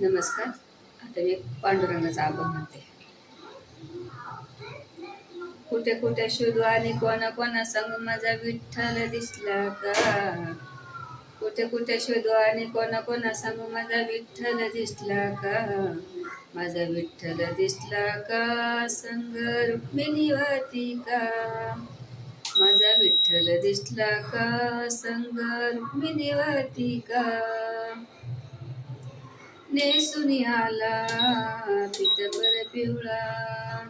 नमस्कार. आता मी पांडुरंगाचा अभंग म्हणते. कुठे कुठे शोधू आणि कोणा कोणा सांगू माझा विठ्ठल दिसला का. कुठे कुठे शोधू आणि कोणा कोणा सांगू माझा विठ्ठल दिसला का. माझा विठ्ठल दिसला का संग रुक्मिणीवती का. माझा विठ्ठल दिसला का संग रुक्मिणीवती का. नेसून आला पितबर पिवळा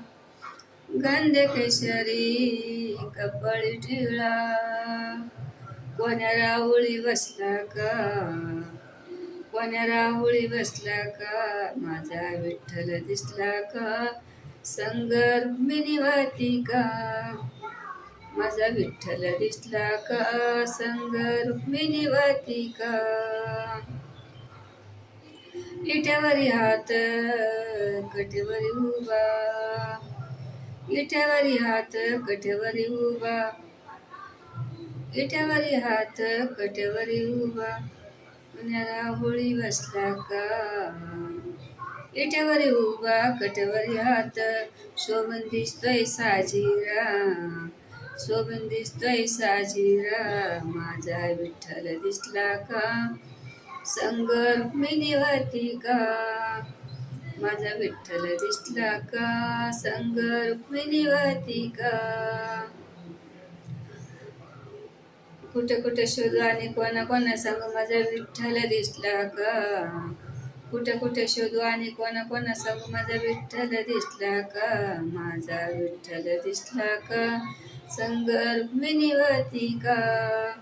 गंध केशरी कपाळी टिळा. कोण्या राहुळी बसला का. कोण्या राहुळी बसला का. माझा विठ्ठल दिसला का संग रुक्मिणीवती का. माझा विठ्ठल दिसला का संग रुक्मिणीवती का. इट्यावरी हात कटेवरी उभा. इट्यावरी हात कटेवरी उभा. इट्यावरी हात कटेवरी उभा. कोण्या होळी बसला का. इट्यावरी उभा कटेवरी हात शोभून दिसतोय साजीरा. शोभून दिसतोय साजीरा. माझा विठ्ठल दिसला का संग रुक्मिणीवती का. माझा विठ्ठल दिसला का संग रुक्मिणीवती का. कुठे कुठे शोधू आणि कोणा कोणा सांगू माझा विठ्ठल दिसला का. कुठे कुठे शोधू आणि कोणा कोणा सांगू माझा विठ्ठल दिसला का. माझा विठ्ठल दिसला का संग रुक्मिणीवती का.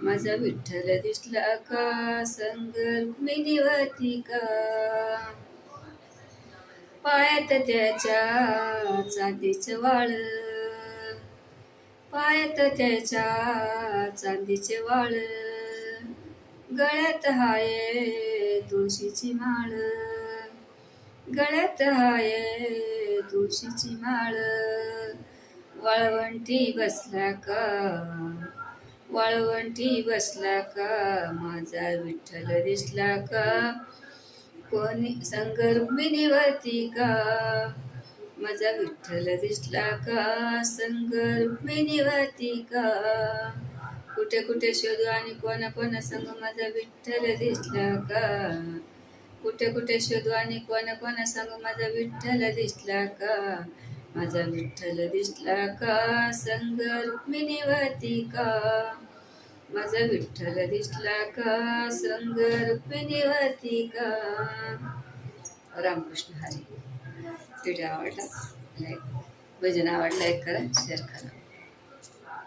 माझा विठ्ठल दिसला का संग रुक्मिणीवती का. पायात त्याच्या चांदीचे वाळ. पायात त्याच्या चांदीचे वाळ. गळ्यात हाय तुळशीची माळ. गळ्यात हाय तुळशीची माळ. वाळवंटी बसला का. वाळवंटी बसला का. माझा विठ्ठल दिसला का कोणी संग रुक्मिणीवती का. माझा विठ्ठल दिसला का संग रुक्मिणीवती का. कुठे कुठे शोधू आणि कोणा कोणा संग माझा विठ्ठल दिसला का. कुठे कुठे शोधू आणि कोणा कोणा संग माझा विठ्ठल दिसला का. माझा विठ्ठल दिसला का संग रुक्मिणीवती का. माझा विठ्ठल दिसला का संग रुक्मिणीवती का. रामकृष्ण हरी. व्हिडिओ आवडला लाईक, भजन आवडला लाईक करा, शेअर करा.